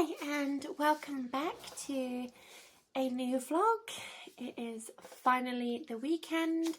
Hi and welcome back to a new vlog. It is finally the weekend,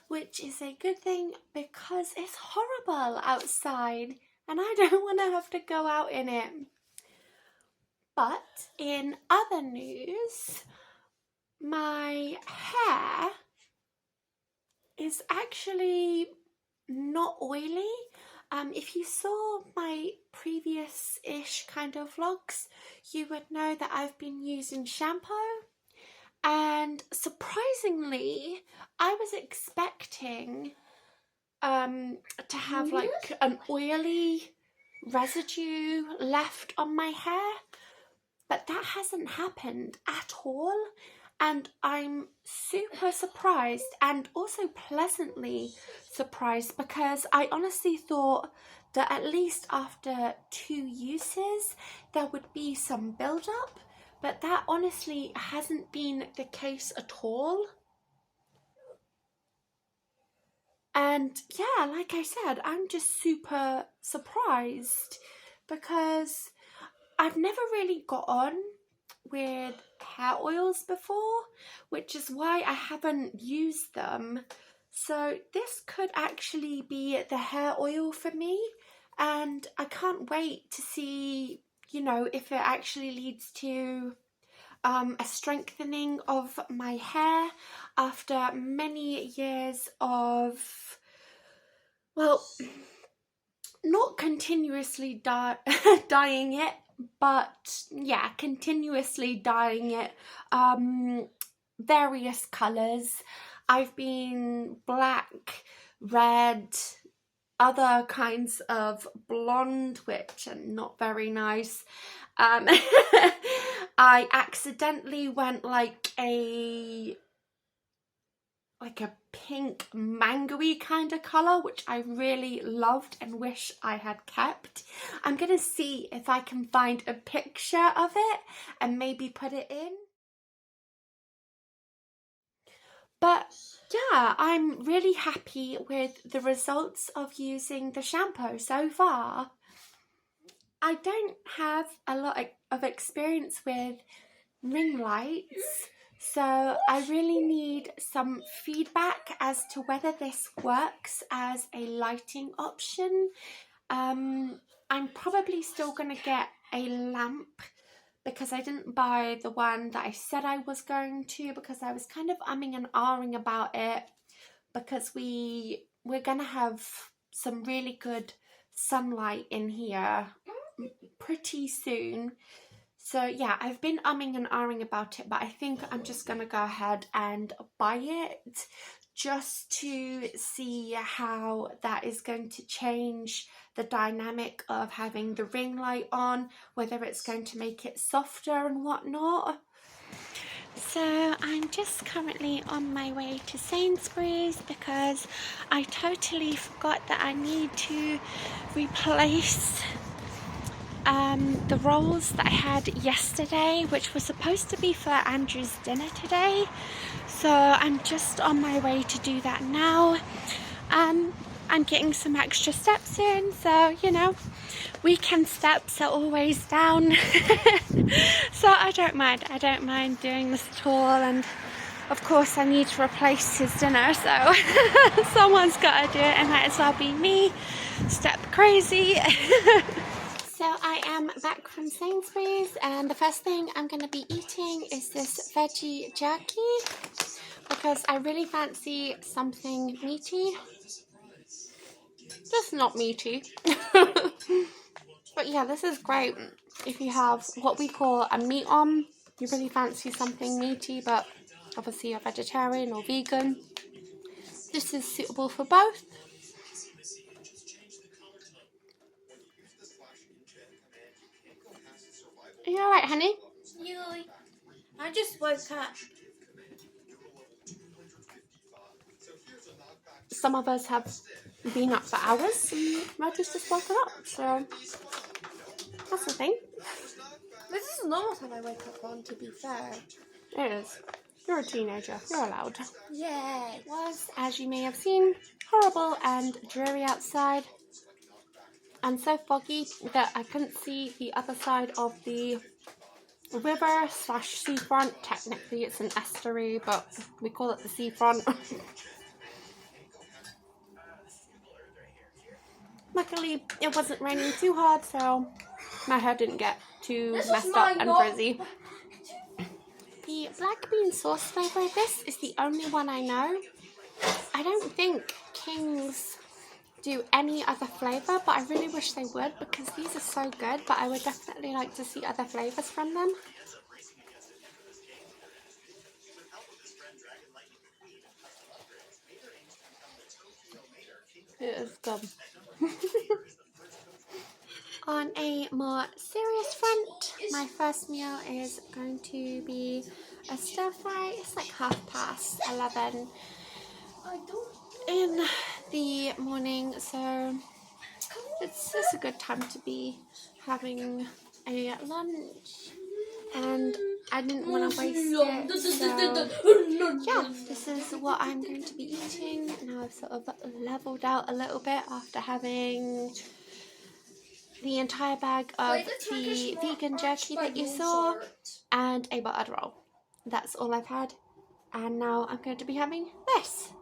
which is a good thing because it's horrible outside and I don't want to have to go out in it. But in other news, my hair is actually not oily. If you saw my previous-ish kind of vlogs, you would know that I've been using shampoo, and surprisingly, I was expecting to have like an oily residue left on my hair, but that hasn't happened at all. And I'm super surprised and also pleasantly surprised because I honestly thought that at least after 2 uses there would be some build-up, but that honestly hasn't been the case at all. And yeah, like I said, I'm just super surprised because I've never really got on with hair oils before, which is why I haven't used them. So this could actually be the hair oil for me, and I can't wait to see, if it actually leads to a strengthening of my hair after many years of, well, not continuously dyeing it, but yeah, continuously dyeing it various colours. I've been black, red, other kinds of blonde, which are not very nice. I accidentally went like a pink mango-y kind of colour, which I really loved and wish I had kept. I'm gonna see if I can find a picture of it and maybe put it in. But yeah, I'm really happy with the results of using the shampoo so far. I don't have a lot of experience with ring lights, so I really need some feedback as to whether this works as a lighting option. I'm probably still going to get a lamp because I didn't buy the one that I said I was going to, because I was kind of umming and ahhing about it, because we're going to have some really good sunlight in here pretty soon. So yeah, I've been umming and ahhing about it, but I think I'm just gonna go ahead and buy it just to see how that is going to change the dynamic of having the ring light on, whether it's going to make it softer and whatnot. So I'm just currently on my way to Sainsbury's because I totally forgot that I need to replace the rolls that I had yesterday, which was supposed to be for Andrew's dinner today. So I'm just on my way to do that now. I'm getting some extra steps in, so weekend steps are always down. So I don't mind doing this at all. And of course I need to replace his dinner, so someone's got to do it, and might as well be me. Step crazy. So I am back from Sainsbury's, and the first thing I'm going to be eating is this veggie jerky because I really fancy something meaty. Just not meaty. But yeah, this is great if you have what we call a meat on. You really fancy something meaty, but obviously you're vegetarian or vegan. This is suitable for both. Are you alright, honey? Yeah, I just woke up. Some of us have been up for hours, and Roger's just woken up, so that's the thing. This is normal time I wake up on, to be fair. It is. You're a teenager. You're allowed. Yeah. It was, as you may have seen, horrible and dreary outside. and so foggy that I couldn't see the other side of the river / seafront. Technically it's an estuary, but we call it the seafront. Luckily it wasn't raining too hard, so my hair didn't get too messed up and frizzy. The black bean sauce flavour, this is the only one I know. I don't think King's do any other flavour, but I really wish they would because these are so good, but I would definitely like to see other flavours from them. It is good. On a more serious front, my first meal is going to be a stir fry. It's like 11:30 in the morning, so it's a good time to be having a lunch, and I didn't want to waste it, so yeah, this is what I'm going to be eating. Now I've sort of leveled out a little bit after having the entire bag of the vegan jerky that you saw and a buttered roll. That's all I've had, and now I'm going to be having this.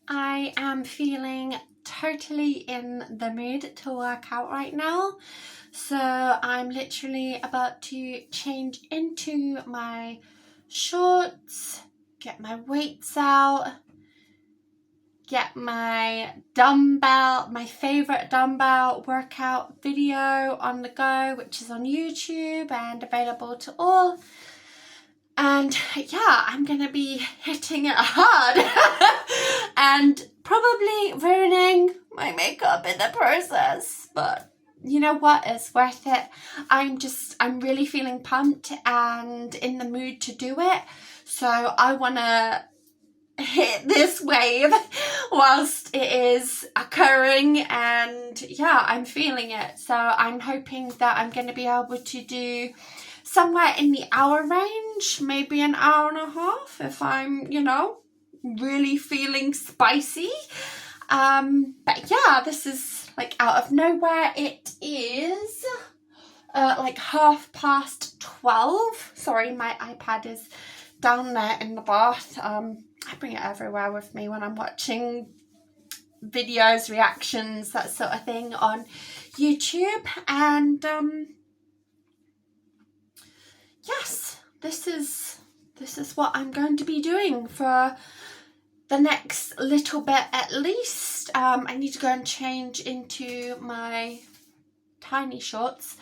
I am feeling totally in the mood to work out right now, so I'm literally about to change into my shorts, get my weights out, get my dumbbell, my favourite dumbbell workout video on the go, which is on YouTube and available to all. And yeah, I'm gonna be hitting it hard and probably ruining my makeup in the process, but you know what, it's worth it. I'm really feeling pumped and in the mood to do it, so I wanna hit this wave whilst it is occurring, and yeah, I'm feeling it. So I'm hoping that I'm going to be able to do somewhere in the hour range, maybe an hour and a half if I'm, you know, really feeling spicy. But yeah, this is like out of nowhere. It is like 12:30. Sorry, my iPad is down there in the bath. I bring it everywhere with me when I'm watching videos, reactions, that sort of thing on YouTube. And yes, this is what I'm going to be doing for the next little bit at least. I need to go and change into my tiny shorts,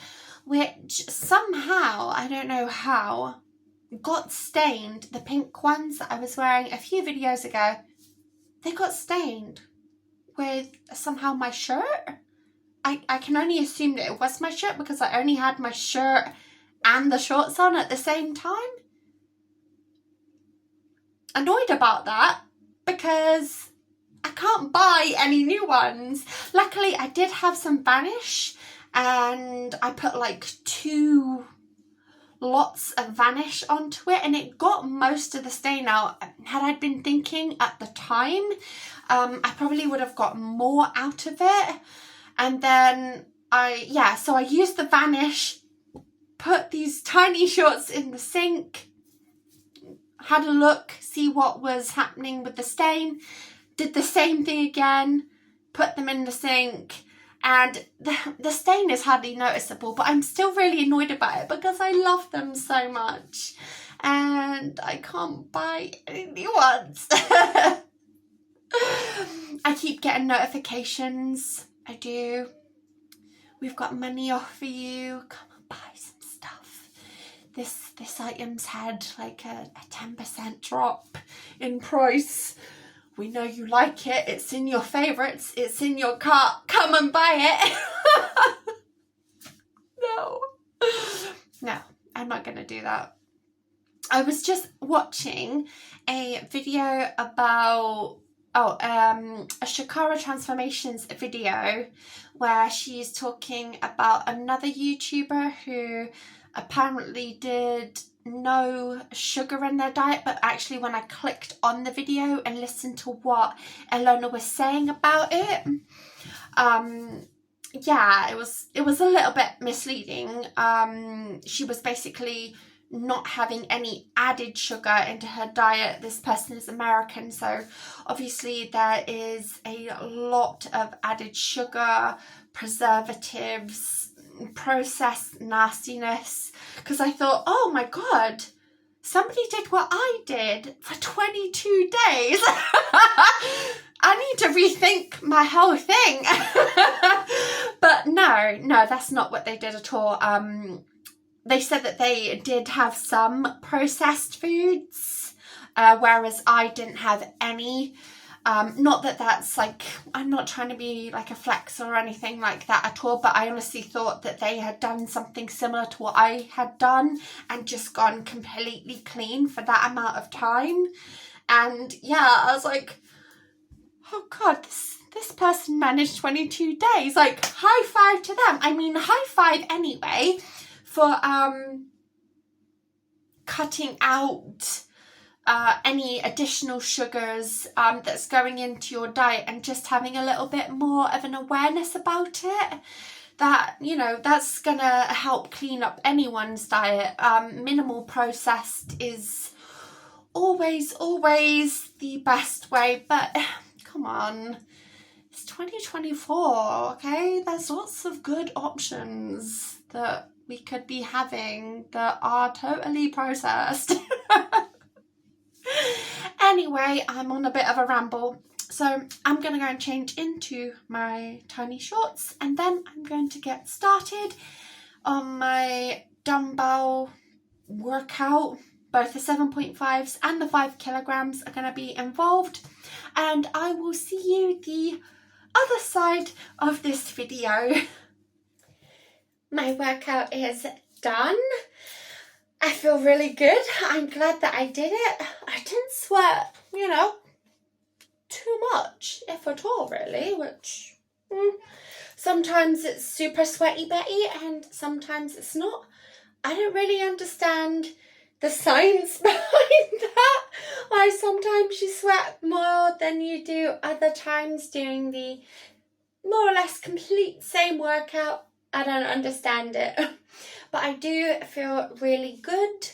which somehow, I don't know how, got stained. The pink ones that I was wearing a few videos ago, they got stained with somehow my shirt. I can only assume that it was my shirt because I only had my shirt and the shorts on at the same time. Annoyed about that because I can't buy any new ones. Luckily I did have some Vanish and I put like 2 lots of Vanish onto it and it got most of the stain out. Had I been thinking at the time, I probably would have got more out of it. And then so I used the Vanish, put these tiny shorts in the sink, had a look, see what was happening with the stain, did the same thing again, put them in the sink, and the stain is hardly noticeable, but I'm still really annoyed about it because I love them so much and I can't buy any new ones. I keep getting notifications. I do. We've got money off for you. Come and buy some stuff. This item's had like a 10% drop in price. We know you like it. It's in your favourites. It's in your cart. Come and buy it. No, I'm not going to do that. I was just watching a video about a Shakara Transformations video where she's talking about another YouTuber who apparently did no sugar in their diet, but actually when I clicked on the video and listened to what Ilona was saying about it, yeah, it was a little bit misleading. She was basically not having any added sugar into her diet. This person is American, so obviously there is a lot of added sugar, preservatives, processed nastiness. Because I thought, oh my god, somebody did what I did for 22 days. I need to rethink my whole thing. But no, that's not what they did at all. They said that they did have some processed foods, whereas I didn't have any. Not that that's like, I'm not trying to be like a flex or anything like that at all, but I honestly thought that they had done something similar to what I had done and just gone completely clean for that amount of time. And yeah, I was like, oh god, this person managed 22 days. Like, high five to them. I mean, high five anyway for cutting out any additional sugars that's going into your diet and just having a little bit more of an awareness about it. That, you know, that's gonna help clean up anyone's diet. Minimal processed is always the best way, but come on, it's 2024, okay? There's lots of good options that we could be having that are totally processed. Anyway, I'm on a bit of a ramble, so I'm going to go and change into my tiny shorts, and then I'm going to get started on my dumbbell workout. Both the 7.5s and the 5 kilograms are going to be involved, and I will see you the other side of this video. My workout is done. I feel really good. I'm glad that I did it. I didn't sweat, you know, too much, if at all, really, which sometimes it's super sweaty Betty and sometimes it's not. I don't really understand the science behind that. Why sometimes you sweat more than you do other times doing the more or less complete same workout. I don't understand it. But I do feel really good.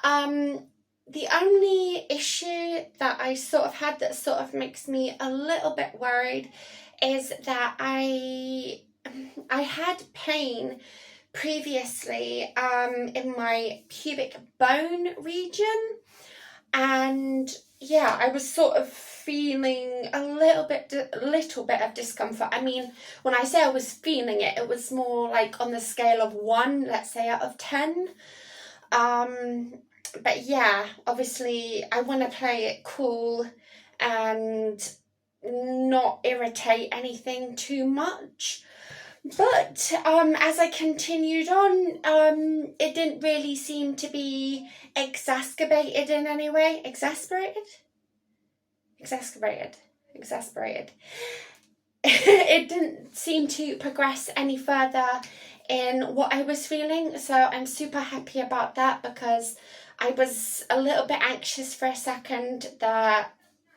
The only issue that I sort of had that sort of makes me a little bit worried is that I had pain previously in my pubic bone region, and yeah, I was sort of feeling a little bit of discomfort. I mean, when I say I was feeling it, it was more like on the scale of 1, let's say, out of 10. But yeah, obviously I want to play it cool and not irritate anything too much. But as I continued on, it didn't really seem to be exacerbated in any way. Exasperated. It didn't seem to progress any further in what I was feeling, so I'm super happy about that, because I was a little bit anxious for a second that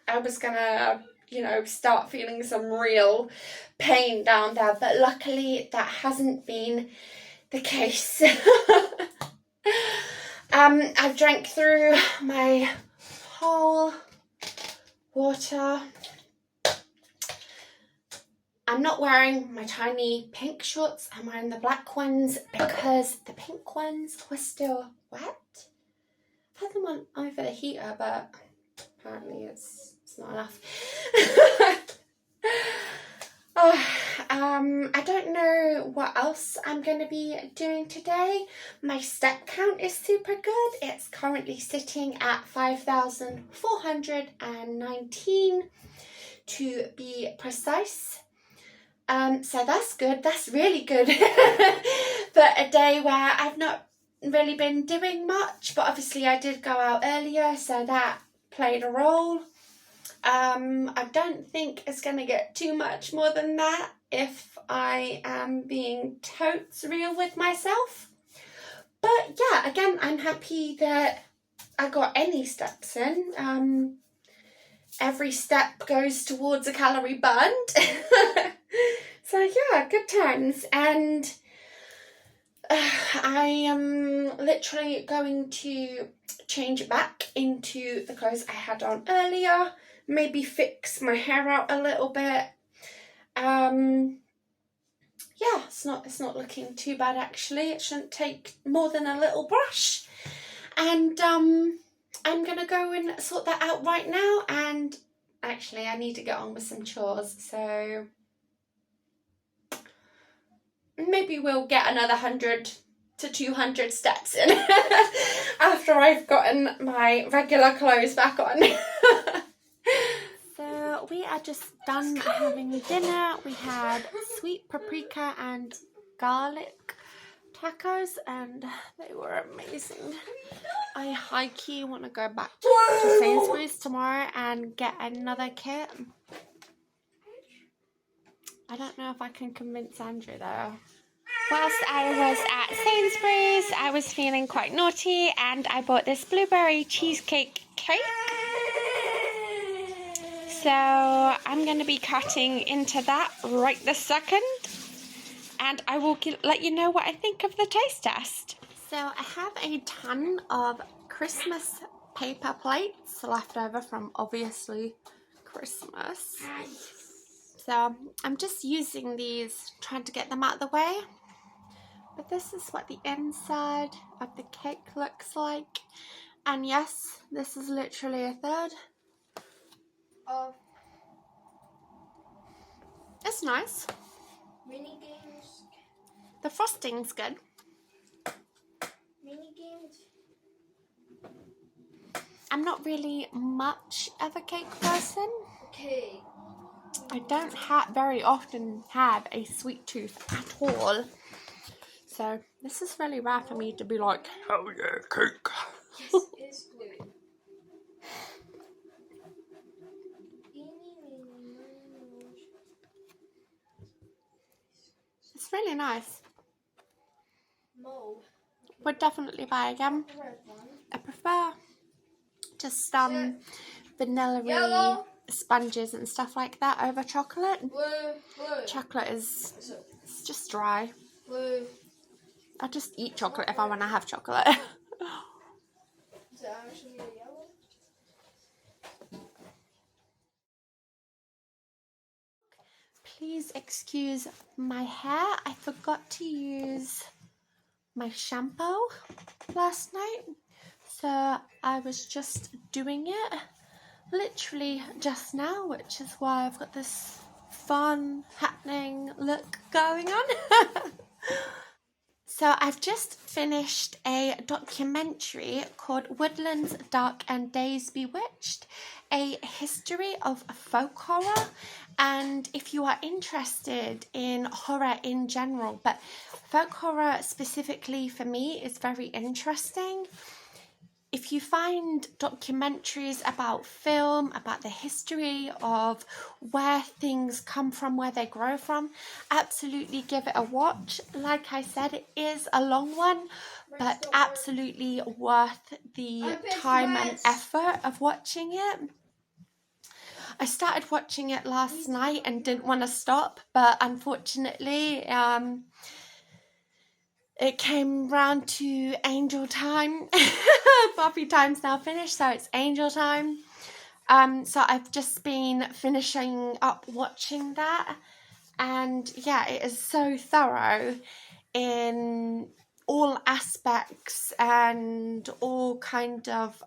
I was gonna, you know, start feeling some real pain down there, but luckily that hasn't been the case. I've drank through my whole water. I'm not wearing my tiny pink shorts, I'm wearing the black ones because the pink ones were still wet. I've had them on over the heater, but apparently it's not enough. I don't know what else I'm going to be doing today. My step count is super good. It's currently sitting at 5,419 to be precise. So that's good. That's really good for a day where I've not really been doing much, but obviously I did go out earlier, so that played a role. I don't think it's going to get too much more than that if I am being totes real with myself. But yeah, again, I'm happy that I got any steps in. Every step goes towards a calorie burned. So yeah, good times. And I am literally going to change back into the clothes I had on earlier. Maybe fix my hair out a little bit. Yeah, it's not looking too bad actually. It shouldn't take more than a little brush. And I'm gonna go and sort that out right now. And actually I need to get on with some chores, so maybe we'll get another 100 to 200 steps in after I've gotten my regular clothes back on. So we are just done having dinner. We had sweet paprika and garlic tacos and they were amazing. I high-key want to go back to Sainsbury's tomorrow and get another kit. I don't know if I can convince Andrew though. Whilst I was at Sainsbury's, I was feeling quite naughty and I bought this blueberry cheesecake cake. So I'm going to be cutting into that right this second. And I will let you know what I think of the taste test. So I have a ton of Christmas paper plates left over from obviously Christmas. So I'm just using these, trying to get them out of the way. But this is what the inside of the cake looks like. And yes, this is literally a third. It's nice. Mini games. The frosting's good. Mini games. I'm not really much of a cake person. Okay. I don't very often have a sweet tooth at all. So this is really rare for me to be like, hell yeah, cake. Yes, it is good. It's really nice. Mo. Would definitely buy again. I prefer just vanilla-y sponges and stuff like that over chocolate. Blue. Chocolate is it's just dry. Blue. I just eat chocolate if I want to have chocolate. Is it actually a yellow? Please excuse my hair. I forgot to use my shampoo last night. So I was just doing it literally just now, which is why I've got this fun, happening look going on. So I've just finished a documentary called Woodlands Dark and Days Bewitched, a history of folk horror. And if you are interested in horror in general, but folk horror specifically for me is very interesting. If you find documentaries about film, about the history of where things come from, where they grow from, absolutely give it a watch. Like I said, it is a long one, but absolutely worth the time and effort of watching it. I started watching it last night and didn't want to stop, but unfortunately, it came round to angel time. Buffy time's now finished, so it's angel time. So I've just been finishing up watching that. And yeah, it is so thorough in all aspects and all kind of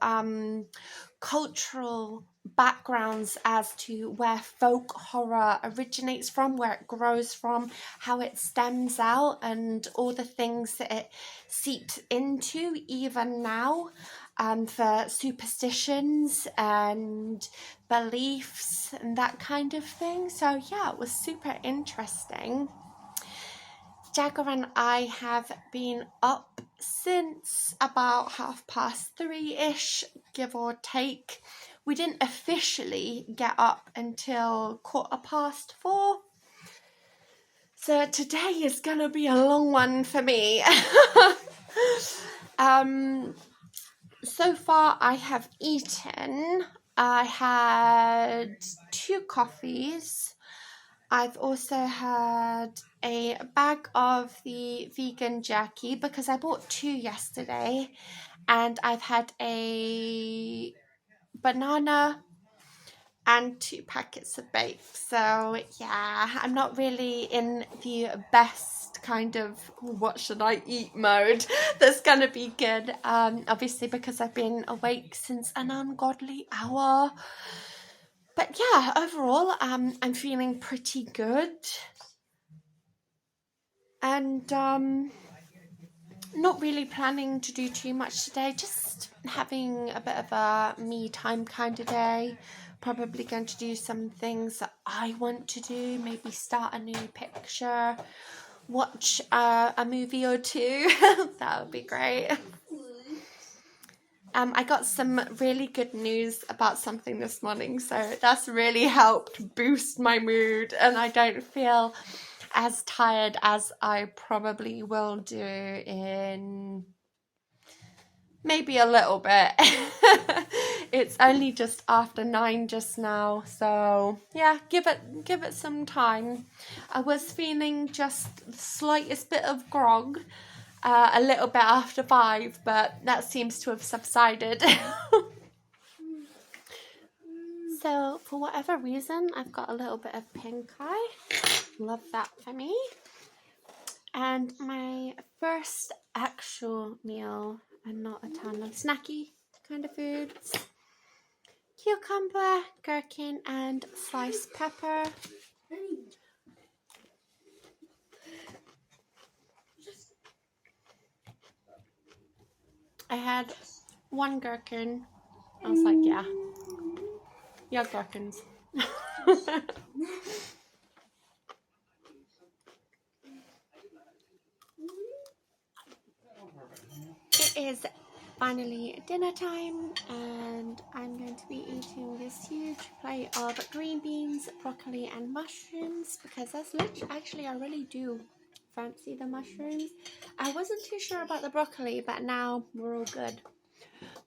cultural backgrounds as to where folk horror originates from, where it grows from, how it stems out, and all the things that it seeps into even now, for superstitions and beliefs and that kind of thing. So yeah, it was super interesting. Jagger and I have been up since about 3:30-ish, give or take. We didn't officially get up until 4:15. So today is gonna be a long one for me. So far I have eaten. I had 2 coffees. I've also had a bag of the vegan jerky because I bought 2 yesterday, and I've had a banana and 2 packets of baked. So yeah, I'm not really in the best kind of what should I eat mode that's gonna be good, obviously because I've been awake since an ungodly hour. But yeah, overall I'm feeling pretty good, and not really planning to do too much today, just having a bit of a me time kind of day. Probably going to do some things that I want to do, maybe start a new picture, watch a movie or 2. That would be great. I got some really good news about something this morning, so that's really helped boost my mood, and I don't feel as tired as I probably will do in maybe a little bit. It's only just after 9 just now, so yeah, give it some time. I was feeling just the slightest bit of grog a little bit after 5, but that seems to have subsided. So for whatever reason, I've got a little bit of pink eye. Love that for me. And my first actual meal, and not a ton of snacky kind of foods: cucumber, gherkin, and sliced pepper. I had 1 gherkin. I was like, yeah, gherkins. It is finally dinner time, and I'm going to be eating this huge plate of green beans, broccoli, and mushrooms because that's actually, I really do fancy the mushrooms. I wasn't too sure about the broccoli, but now we're all good.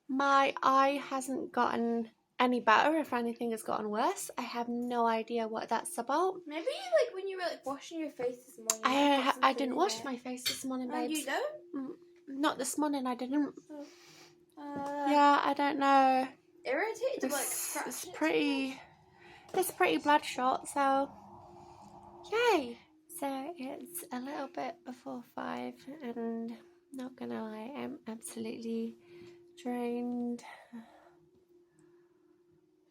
My eye hasn't gotten any better. If anything, has gotten worse. I have no idea what that's about. Maybe like when you were like washing your face this morning. I didn't wash my face this morning, babes. You don't? Not this morning, I didn't. Oh. Yeah, I don't know. Irritated to like It's pretty bloodshot, so yay. So it's a little bit before 5, and not gonna lie, I'm absolutely drained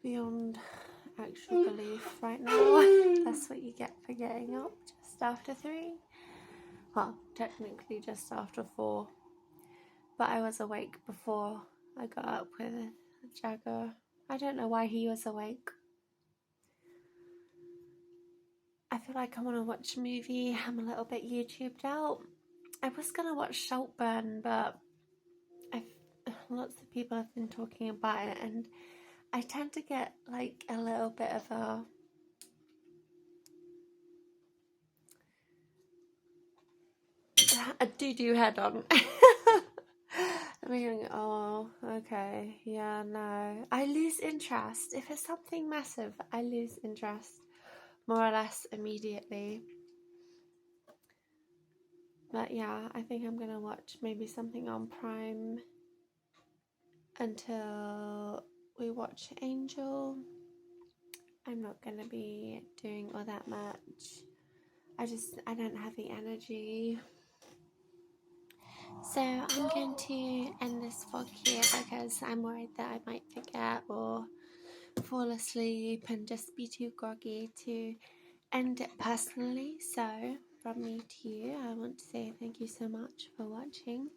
beyond actual belief right now. That's what you get for getting up just after 3. Well, technically just after 4, but I was awake before I got up with Jagger. I don't know why he was awake. I feel like I want to watch a movie. I'm a little bit YouTubed out. I was going to watch Saltburn, but lots of people have been talking about it, and I tend to get like a little bit of a doo-doo head on. I'm thinking, oh, okay, yeah, no. I lose interest. If it's something massive, I lose interest more or less immediately. But yeah, I think I'm gonna watch maybe something on Prime until we watch Angel. I'm not gonna be doing all that much. I don't have the energy. So I'm going to end this vlog here because I'm worried that I might forget or fall asleep and just be too groggy to end it personally. So from me to you, I want to say thank you so much for watching,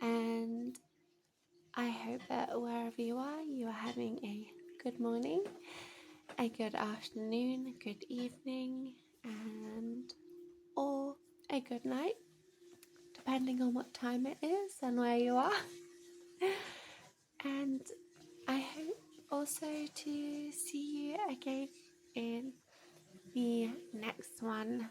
and I hope that wherever you are having a good morning, a good afternoon, a good evening, and or a good night, depending on what time it is and where you are. And I hope also to see you again in the next one.